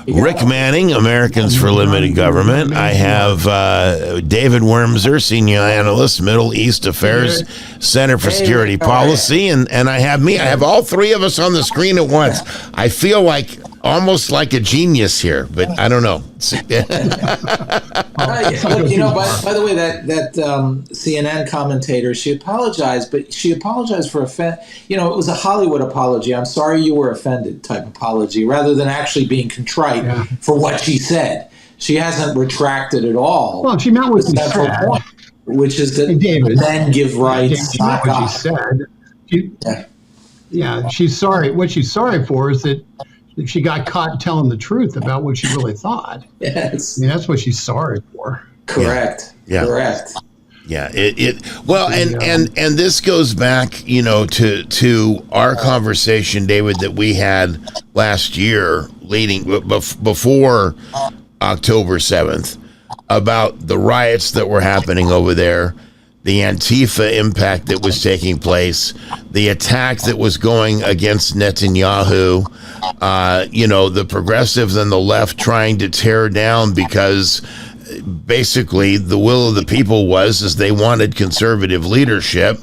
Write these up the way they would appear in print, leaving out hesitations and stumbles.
Rick Manning, Americans for Limited Government. I have David Wormser, Senior Analyst, Middle East Affairs, Center for Security Policy, and I have me. I have all three of us on the screen at once. I feel like almost like a genius here, but I don't know. By the way, that CNN commentator, she apologized, but she apologized for it was a Hollywood apology. I'm sorry you were offended type apology, rather than actually being contrite for what she said. She hasn't retracted at all. Well, she meant what she said, point, which is that men give rights. She meant what she said. She's sorry. What she's sorry for is that she got caught telling the truth about what she really thought. Yes, I mean, that's what she's sorry for. Correct. Yeah. Correct. Yeah, and this goes back, to our conversation, David, that we had last year, before October 7th, about the riots that were happening over there, the Antifa impact that was taking place, the attack that was going against Netanyahu, the progressives and the left trying to tear down because basically the will of the people was they wanted conservative leadership,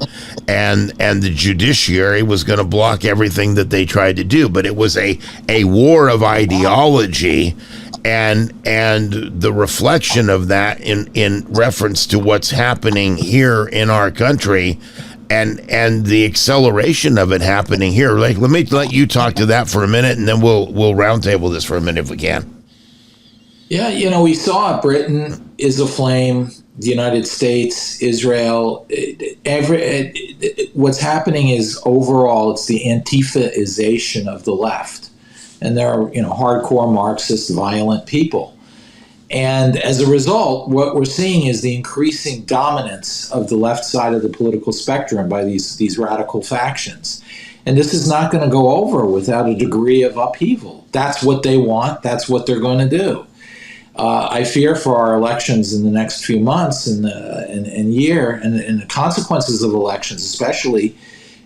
and the judiciary was going to block everything that they tried to do. But it was a war of ideology, and the reflection of that in reference to what's happening here in our country, and the acceleration of it happening here. Like, let me let you talk to that for a minute, and then we'll roundtable this for a minute if we can. Yeah, we saw it. Britain is aflame. The United States, Israel. What's happening is overall, it's the Antifaization of the left, and they're hardcore Marxist, violent people. And as a result, what we're seeing is the increasing dominance of the left side of the political spectrum by these radical factions. And this is not going to go over without a degree of upheaval. That's what they want. That's what they're going to do. I fear for our elections in the next few months and year, and the consequences of elections, especially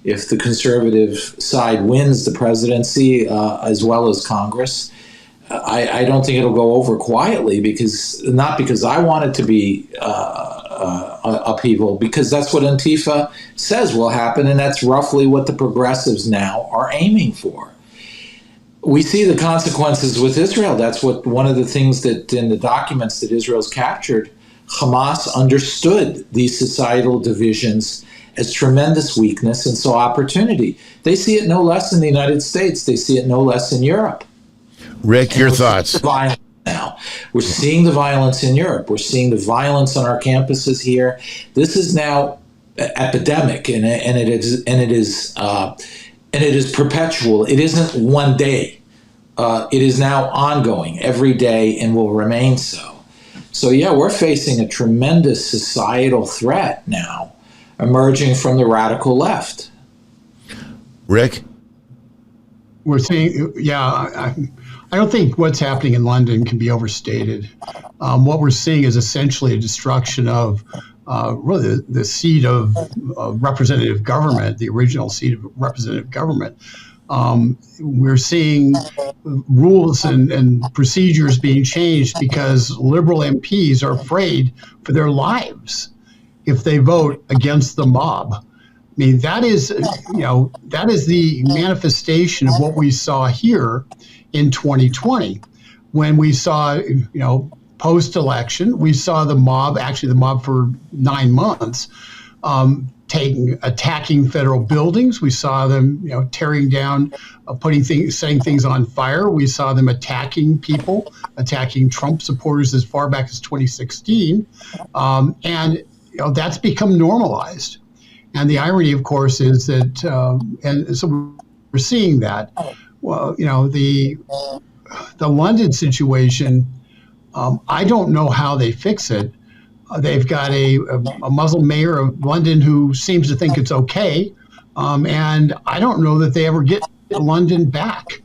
if the conservative side wins the presidency as well as Congress. I don't think it'll go over quietly, not because I want it to be upheaval, because that's what Antifa says will happen, and that's roughly what the progressives now are aiming for. We see the consequences with Israel. That's one of the things that in the documents that Israel's captured, Hamas understood these societal divisions as tremendous weakness and saw opportunity. They see it no less in the United States. They see it no less in Europe. Rick, your thoughts? Now we're seeing the violence in Europe. We're seeing the violence on our campuses here. This is now epidemic, and it is perpetual. It isn't one day. It is now ongoing every day and will remain so. So yeah, we're facing a tremendous societal threat now emerging from the radical left. Rick? We're seeing, I don't think what's happening in London can be overstated. What we're seeing is essentially a destruction of really the seat of representative government, the original seat of representative government. We're seeing rules and procedures being changed because liberal MPs are afraid for their lives if they vote against the mob. I mean, that is the manifestation of what we saw here in 2020, when we saw, post-election, we saw the mob for 9 months, attacking federal buildings. We saw them, tearing down, setting things on fire. We saw them attacking people, attacking Trump supporters as far back as 2016, and that's become normalized. And the irony, of course, is that, and so we're seeing that. Well, the London situation, I don't know how they fix it. They've got a Muslim mayor of London who seems to think it's okay, and I don't know that they ever get London back,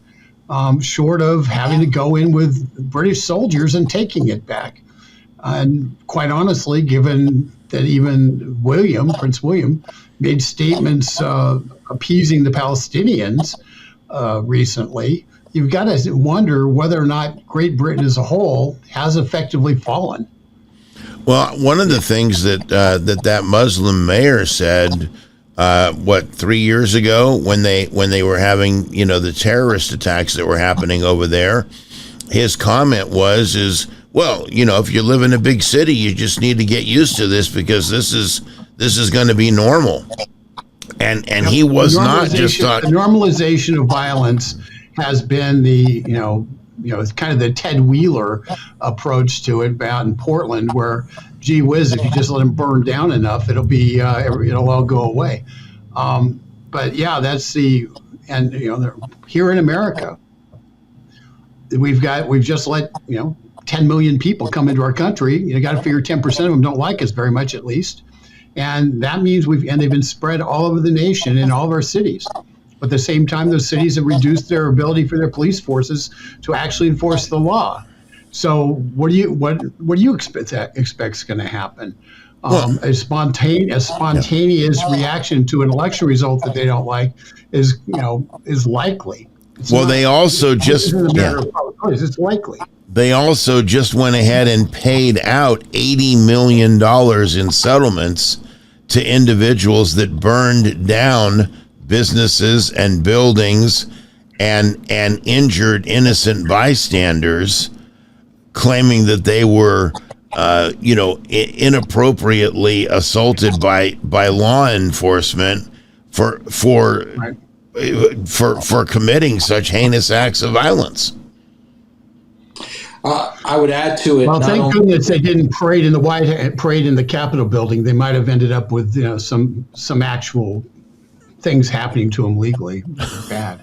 short of having to go in with British soldiers and taking it back. And quite honestly, given that even Prince William, made statements appeasing the Palestinians recently, you've got to wonder whether or not Great Britain as a whole has effectively fallen. Well, one of the things that Muslim mayor said, 3 years ago when they were having the terrorist attacks that were happening over there, his comment is well, if you live in a big city, you just need to get used to this because this is going to be normal. And he was not just the normalization of violence has been it's kind of the Ted Wheeler approach to it out in Portland, where, gee whiz, if you just let them burn down enough, it'll all go away. But yeah, here in America, we've just let 10 million people come into our country. You got to figure 10% of them don't like us very much, at least. And that means they've been spread all over the nation in all of our cities. But at the same time, those cities have reduced their ability for their police forces to actually enforce the law. So what do you expect is going to happen? A spontaneous reaction to an election result that they don't like is likely. They also just it's likely. They also just went ahead and paid out $80 million in settlements to individuals that burned down businesses and buildings and injured innocent bystanders, claiming that they were inappropriately assaulted by law enforcement for committing such heinous acts of violence. I would add to it. Well, thank goodness they didn't parade in the Capitol building. They might have ended up with some actual things happening to them legally. Bad.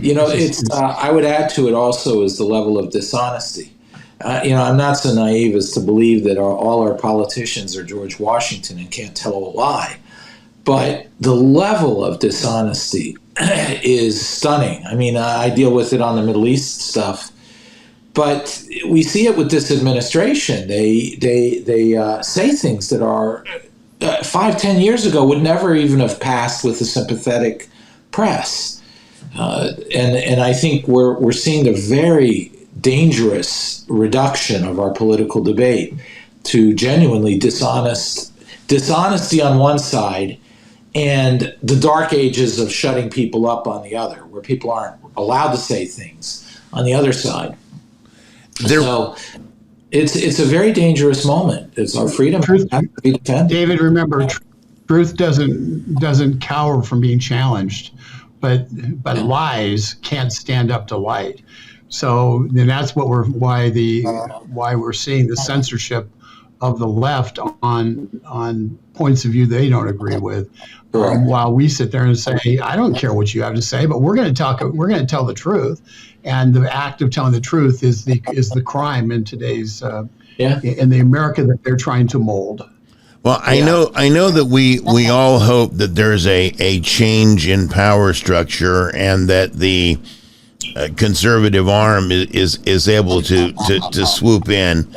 I would add to it also is the level of dishonesty. I'm not so naive as to believe that all our politicians are George Washington and can't tell a lie. But the level of dishonesty is stunning. I mean, I deal with it on the Middle East stuff. But we see it with this administration. They say things that are 5-10 years ago would never even have passed with a sympathetic press, and I think we're seeing a very dangerous reduction of our political debate to genuinely dishonesty on one side, and the dark ages of shutting people up on the other, where people aren't allowed to say things on the other side. So it's a very dangerous moment. It's our freedom to be defended. David, remember, truth doesn't cower from being challenged, but lies can't stand up to light. So then that's why we're seeing the censorship of the left on points of view they don't agree with. While we sit there and say, I don't care what you have to say, but we're going to tell the truth. And the act of telling the truth is the crime in today's in the America that they're trying to mold. Well, I know that we all hope that there's a change in power structure and that the conservative arm is able to swoop in.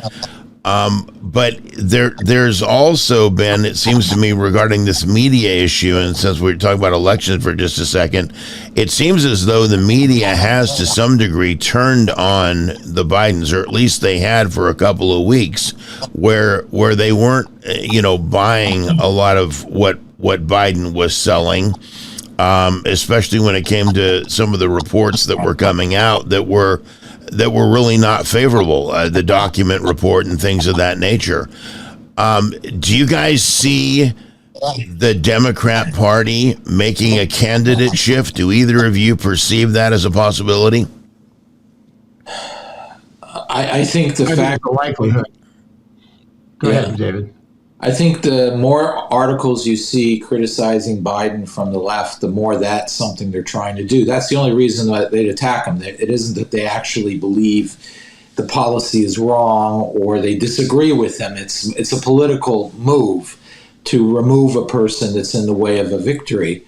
But there's also been, it seems to me, regarding this media issue, and since we're talking about elections for just a second, it seems as though the media has to some degree turned on the Bidens, or at least they had for a couple of weeks, where they weren't buying a lot of what Biden was selling, especially when it came to some of the reports that were coming out that were really not favorable, the document report and things of that nature. Do you guys see the Democrat Party making a candidate shift? Do either of you perceive that as a possibility? I think the likelihood. Go ahead, David. I think the more articles you see criticizing Biden from the left, the more that's something they're trying to do. That's the only reason that they'd attack him. It isn't that they actually believe the policy is wrong or they disagree with him. It's a political move to remove a person that's in the way of a victory,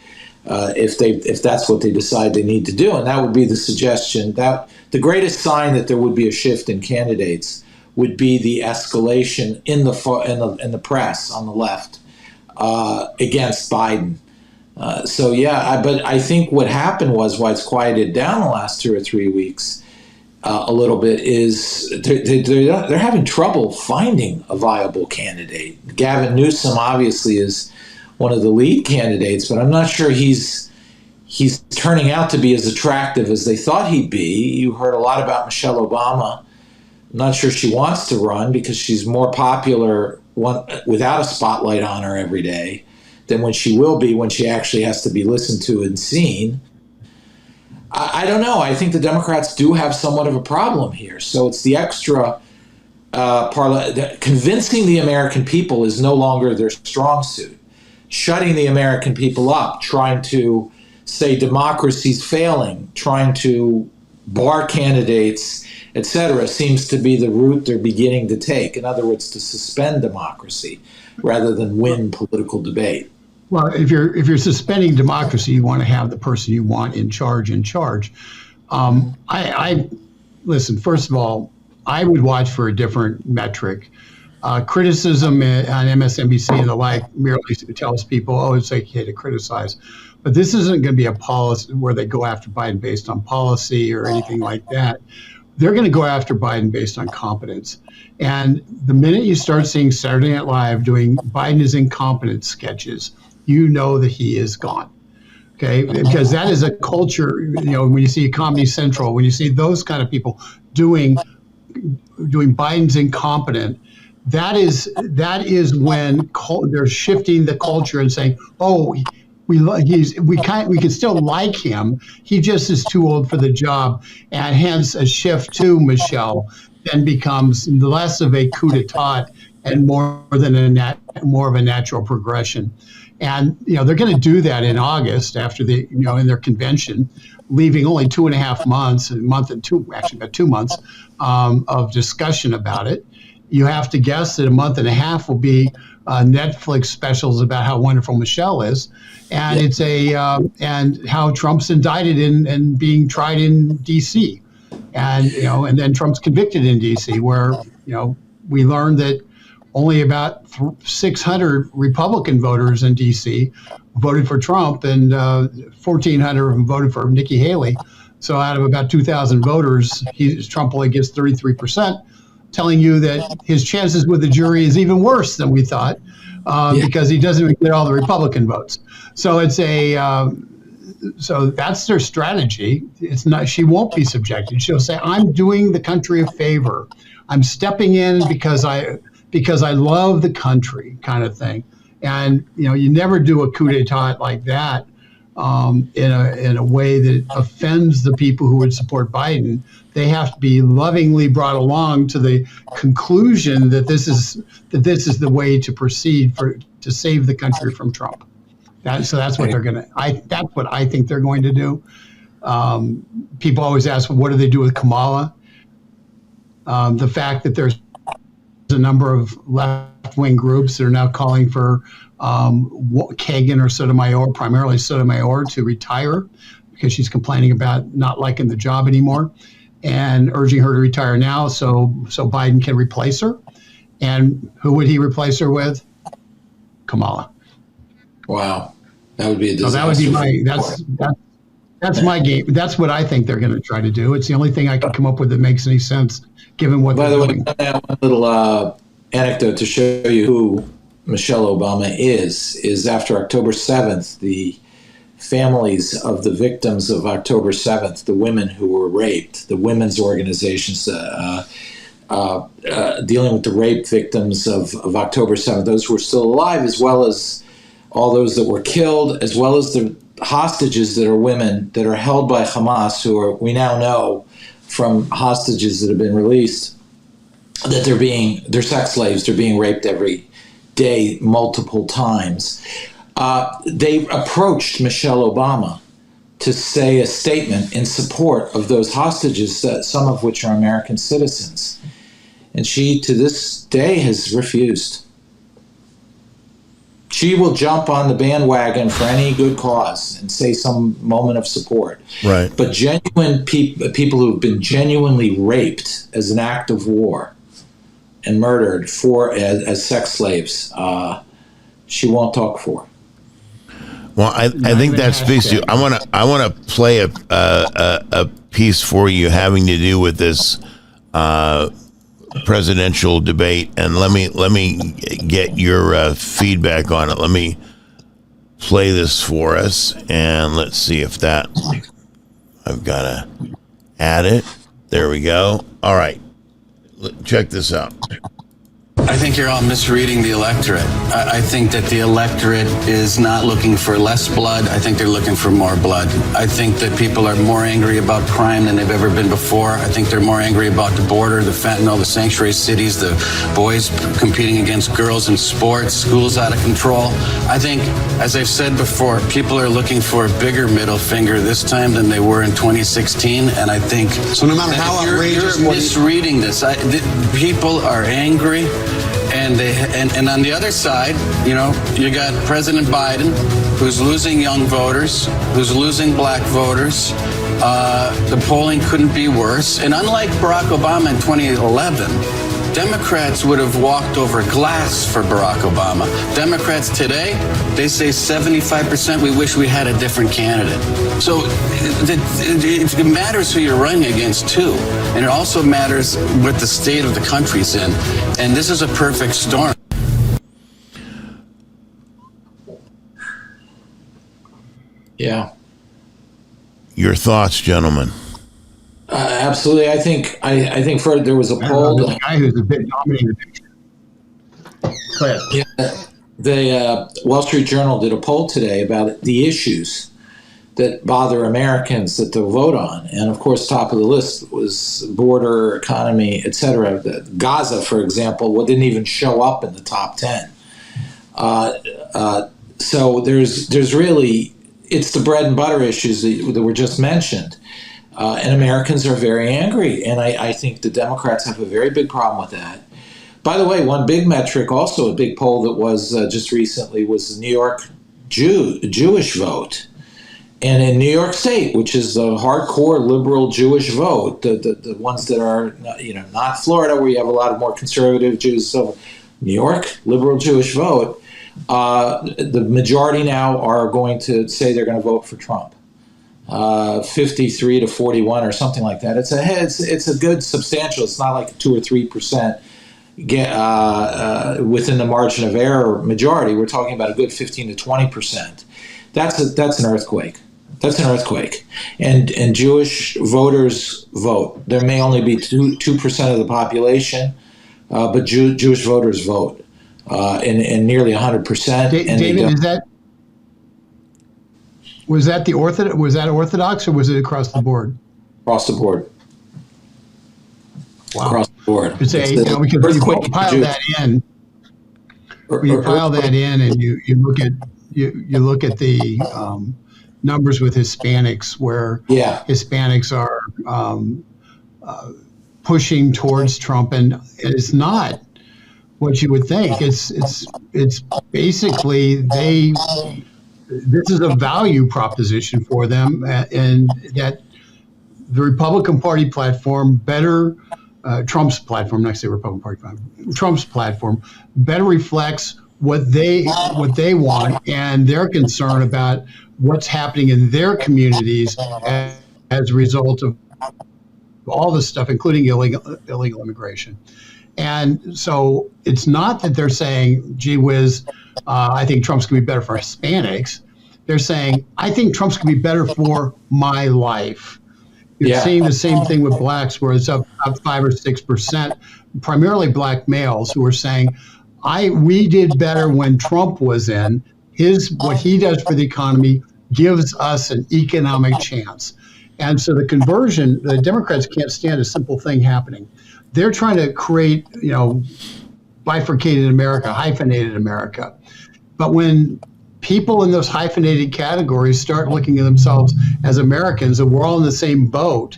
if that's what they decide they need to do. And that would be the suggestion. That the greatest sign that there would be a shift in candidates would be the escalation in the press on the left against Biden, But I think what happened was why it's quieted down the last 2 or 3 weeks a little bit is they're having trouble finding a viable candidate. Gavin Newsom obviously is one of the lead candidates, but I'm not sure he's turning out to be as attractive as they thought he'd be. You heard a lot about Michelle Obama. I'm not sure she wants to run because she's more popular without a spotlight on her every day than when she will be when she actually has to be listened to and seen. I don't know. I think the Democrats do have somewhat of a problem here. So it's the extra convincing the American people is no longer their strong suit. Shutting the American people up, trying to say democracy's failing, trying to bar candidates, etc., seems to be the route they're beginning to take. In other words, to suspend democracy rather than win political debate. Well, if you're suspending democracy, you want to have the person you want in charge. I listen. First of all, I would watch for a different metric. Criticism on MSNBC and the like merely tells people, oh, it's okay to criticize. But this isn't going to be a policy where they go after Biden based on policy or anything like that. They're going to go after Biden based on competence. And the minute you start seeing Saturday Night Live doing Biden is incompetent sketches, you know that he is gone. Okay, because that is a culture. When you see Comedy Central, when you see those kind of people doing Biden's incompetent, that is when they're shifting the culture and saying, oh, we can still like him. He just is too old for the job, and hence a shift to Michelle then becomes less of a coup d'état and more of a natural progression. And they're going to do that in August after in their convention, leaving only 2.5 months, about 2 months of discussion about it. You have to guess that a month and a half will be Netflix specials about how wonderful Michelle is, and it's and how Trump's indicted and being tried in D.C. and then Trump's convicted in D.C. where we learned that only about 600 Republican voters in D.C. voted for Trump, and 1,400 of them voted for Nikki Haley. So out of about 2,000 voters, Trump only gets 33%, telling you that his chances with the jury is even worse than we thought, because he doesn't even get all the Republican votes. So it's so that's their strategy. It's not. She won't be subjected. She'll say, "I'm doing the country a favor. I'm stepping in because I love the country," kind of thing. And you never do a coup d'état like that in a way that offends the people who would support Biden. They have to be lovingly brought along to the conclusion that this is the way to proceed to save the country from Trump. So that's what they're going to. That's what I think they're going to do. People always ask, well, what do they do with Kamala? The fact that there's a number of left-wing groups that are now calling for Kagan or Sotomayor, primarily Sotomayor, to retire because she's complaining about not liking the job anymore, and urging her to retire now so Biden can replace her. And who would he replace her with? Kamala. Wow, that would be a disaster. So that would be that's my game. That's what I think they're going to try to do. It's the only thing I can come up with that makes any sense, given what they're doing. By the way, I have one little anecdote to show you who Michelle Obama is after October 7th, the families of the victims of October 7th, the women who were raped, the women's organizations dealing with the rape victims of October 7th, those who are still alive, as well as all those that were killed, as well as the hostages that are women that are held by Hamas, who are, we now know from hostages that have been released, that they're sex slaves, they're being raped every day multiple times. They approached Michelle Obama to say a statement in support of those hostages, some of which are American citizens. And she, to this day, has refused. She will jump on the bandwagon for any good cause and say some moment of support. Right. But genuine people who have been genuinely raped as an act of war and murdered as sex slaves, she won't talk for. Well, I think that speaks to. I want to play a piece for you having to do with this presidential debate, and let me get your feedback on it. Let me play this for us, and let's see if that. I've got to add it. There we go. All right, check this out. I think you're all misreading the electorate. I think that the electorate is not looking for less blood. I think they're looking for more blood. I think that people are more angry about crime than they've ever been before. I think they're more angry about the border, the fentanyl, the sanctuary cities, the boys competing against girls in sports, schools out of control. I think, as I've said before, people are looking for a bigger middle finger this time than they were in 2016. And I think so. No matter how outrageous, you're misreading this. People are angry. And on the other side, you know, you got President Biden, who's losing young voters, who's losing black voters. The polling couldn't be worse. And unlike Barack Obama in 2011, Democrats would have walked over glass for Barack Obama. Democrats today, they say 75%, we wish we had a different candidate. So it matters who you're running against, too. And it also matters what the state of the country's in. And this is a perfect storm. Yeah. Your thoughts, gentlemen? Absolutely. I think there was a poll. The guy who's a bit dominating the picture. Yeah, the Wall Street Journal did a poll today about the issues that bother Americans that they'll vote on, and of course, top of the list was border, economy, etc. Gaza, for example, didn't even show up in the top 10. So there's really, it's the bread and butter issues that were just mentioned. And Americans are very angry. And I think the Democrats have a very big problem with that. By the way, one big metric, also a big poll that was just recently, was the New York Jewish vote. And in New York State, which is the hardcore liberal Jewish vote, the ones that are, not Florida, where you have a lot of more conservative Jews. So New York, liberal Jewish vote, the majority now are going to say they're going to vote for Trump. 53 to 41 or something like that. It's a good substantial. It's not like 2 or 3% within the margin of error majority. We're talking about a good 15 to 20%. That's an earthquake. That's an earthquake. And Jewish voters vote. There may only be 2% of the population, but Jewish voters vote in nearly 100%. David, was that Orthodox or was it across the board? Across the board. Wow. Across the board. Because you pile that in. You pile that in, and you look at the numbers with Hispanics, where Hispanics are pushing towards Trump, and it's not what you would think. It's basically this is a value proposition for them, and that the Republican Party platform Trump's platform, not say Republican Party platform, Trump's platform better reflects what they want and their concern about what's happening in their communities as a result of all this stuff, including illegal immigration. And so it's not that they're saying, gee whiz, I think Trump's going to be better for Hispanics. They're saying, I think Trump's going to be better for my life. You're seeing the same thing with blacks, where it's up 5 or 6%, primarily black males who are saying, we did better when Trump was in. What he does for the economy gives us an economic chance. And so the conversion, the Democrats can't stand a simple thing happening. They're trying to create, bifurcated America, hyphenated America. But when people in those hyphenated categories start looking at themselves as Americans, and we're all in the same boat,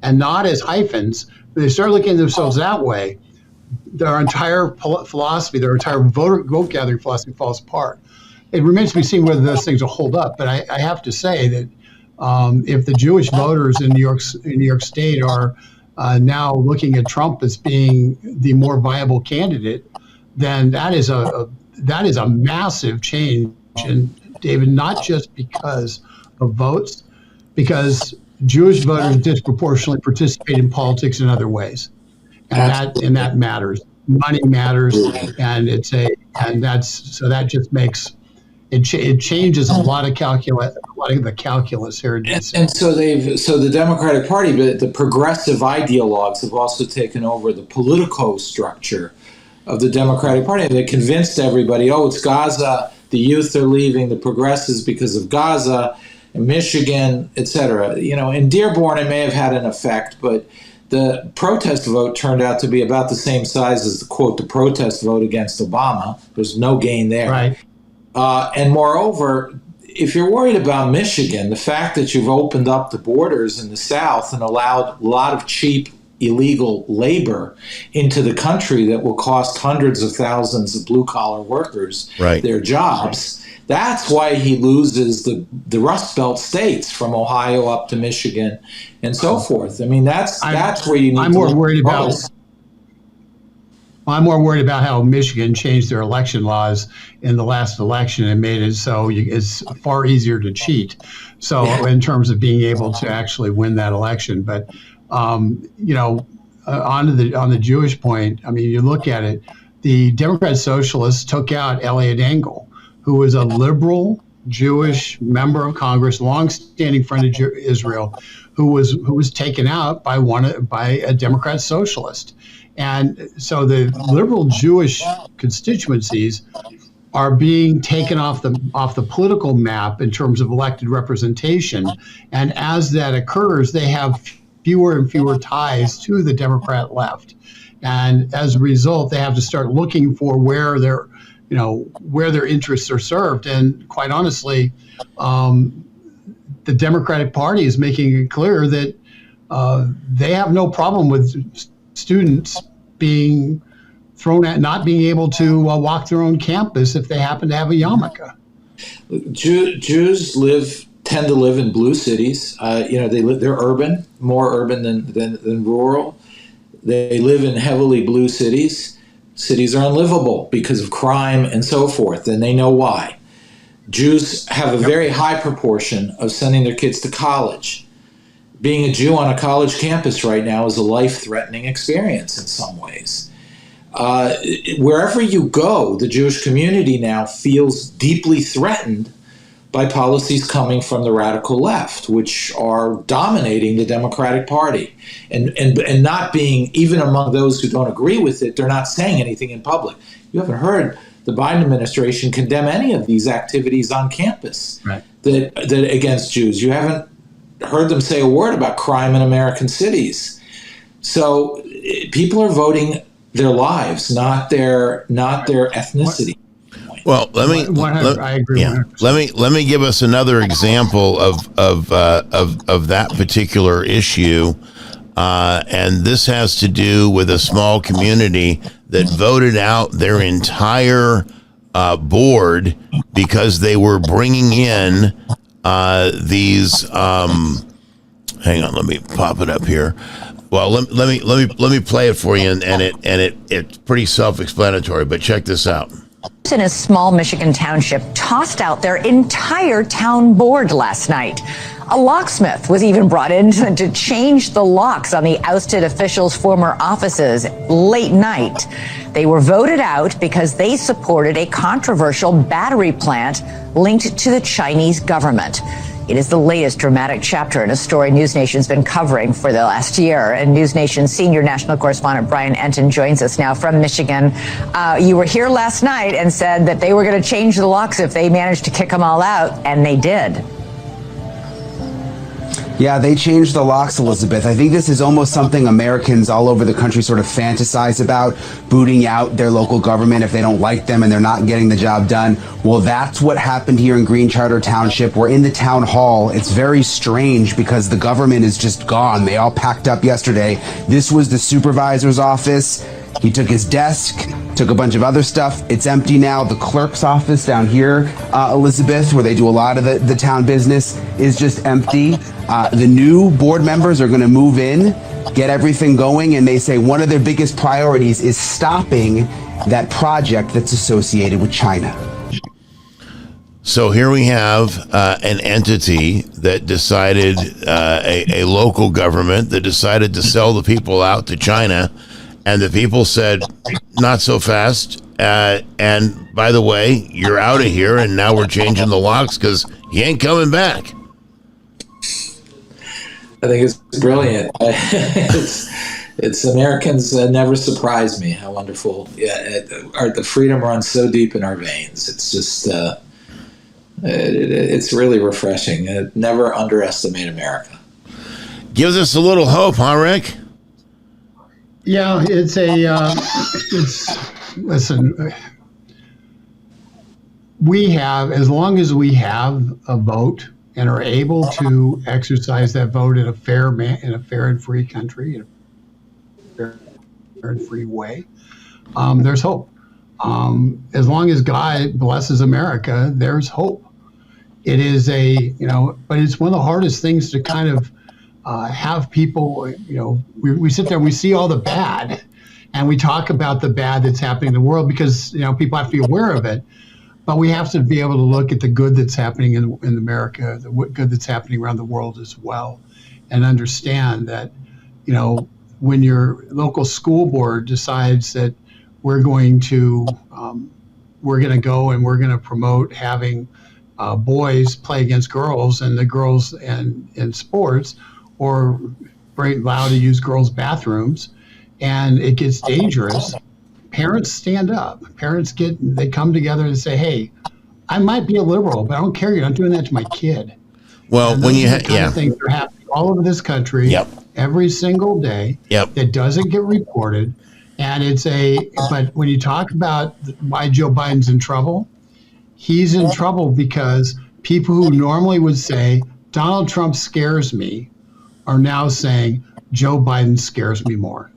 and not as hyphens, when they start looking at themselves that way, their entire philosophy, their entire vote gathering philosophy falls apart. It remains to be seen whether those things will hold up. But I have to say that if the Jewish voters in New York State are now looking at Trump as being the more viable candidate, then that is a massive change David, not just because of votes, because Jewish voters disproportionately participate in politics in other ways, and that matters. Money matters, and that just makes it changes a lot of the calculus here. And so the Democratic Party, but the progressive ideologues have also taken over the political structure of the Democratic Party. They convinced everybody, oh, it's Gaza, the youth are leaving, the progressives because of Gaza, in Michigan, etc. In Dearborn, it may have had an effect, but the protest vote turned out to be about the same size as the protest vote against Obama. There's no gain there. Right. And moreover, if you're worried about Michigan, the fact that you've opened up the borders in the South and allowed a lot of cheap illegal labor into the country that will cost hundreds of thousands of blue-collar workers their jobs, that's why he loses the Rust Belt states from Ohio up to Michigan and so forth. I mean, that's where you need I'm more worried about. I'm more worried about how Michigan changed their election laws in the last election and made it so it's far easier to cheat. So in terms of being able to actually win that election, but on the Jewish point, I mean, you look at it, the Democrat Socialists took out Eliot Engel, who was a liberal Jewish member of Congress, longstanding friend of Israel, who was taken out by a Democrat Socialist. And so the liberal Jewish constituencies are being taken off the political map in terms of elected representation. And as that occurs, they have fewer and fewer ties to the Democrat left. And as a result, they have to start looking for where their interests are served. And quite honestly, the Democratic Party is making it clear that they have no problem with students being thrown at, not being able to walk their own campus if they happen to have a yarmulke. Jews tend to live in blue cities. They're urban, more urban than rural. They live in heavily blue cities. Cities are unlivable because of crime and so forth, and they know why. Jews have a very high proportion of sending their kids to college. Being a Jew on a college campus right now is a life-threatening experience in some ways. Wherever you go, the Jewish community now feels deeply threatened by policies coming from the radical left, which are dominating the Democratic Party. And not being, even among those who don't agree with it, they're not saying anything in public. You haven't heard the Biden administration condemn any of these activities on campus that against Jews. You haven't heard them say a word about crime in American cities. So people are voting their lives, not their ethnicity. Well, I agree. Yeah. Let me give us another example of that particular issue, and this has to do with a small community that voted out their entire board because they were bringing in these. Hang on, let me pop it up here. Well, let me play it for you, and it's pretty self-explanatory. But check this out. In a small Michigan township tossed out their entire town board last night. A locksmith was even brought in to change the locks on the ousted officials' former offices late night. They were voted out because they supported a controversial battery plant linked to the Chinese government. It is the latest dramatic chapter in a story News Nation's been covering for the last year. And News Nation's senior national correspondent Brian Enton joins us now from Michigan. You were here last night and said that they were going to change the locks if they managed to kick them all out, and they did. Yeah, they changed the locks, Elizabeth. I think this is almost something Americans all over the country sort of fantasize about, booting out their local government if they don't like them and they're not getting the job done. Well, that's what happened here in Green Charter Township. We're in the town hall. It's very strange because the government is just gone. They all packed up yesterday. This was the supervisor's office. He took his desk, took a bunch of other stuff. It's empty now. The clerk's office down here, Elizabeth, where they do a lot of the town business, is just empty. The new board members are going to move in, get everything going, and they say one of their biggest priorities is stopping that project that's associated with China. So here we have an entity that decided, a local government that decided to sell the people out to China, and the people said, not so fast. And by the way, you're out of here, and now we're changing the locks because you ain't coming back. I think it's brilliant. It's Americans never surprise me how wonderful. Yeah, the freedom runs so deep in our veins. It's just it's really refreshing. Never underestimate America. Gives us a little hope, huh, Rick? Yeah, listen, we have, as long as we have a vote and are able to exercise that vote in a fair and free country, in a fair and free way, there's hope. As long as God blesses America, there's hope. It is but it's one of the hardest things to kind of have people, we sit there and we see all the bad, and we talk about the bad that's happening in the world because, people have to be aware of it. But we have to be able to look at the good that's happening in America, the good that's happening around the world as well, and understand that, when your local school board decides that we're going to go and we're going to promote having boys play against girls and the girls in sports, or allow to use girls' bathrooms, and it gets dangerous, parents stand up. Parents they come together and say, "Hey, I might be a liberal, but I don't care. You're not doing that to my kid." Well, when you things are happening all over this country, every single day, that doesn't get reported, and but when you talk about why Joe Biden's in trouble, he's in trouble because people who normally would say Donald Trump scares me are now saying Joe Biden scares me more.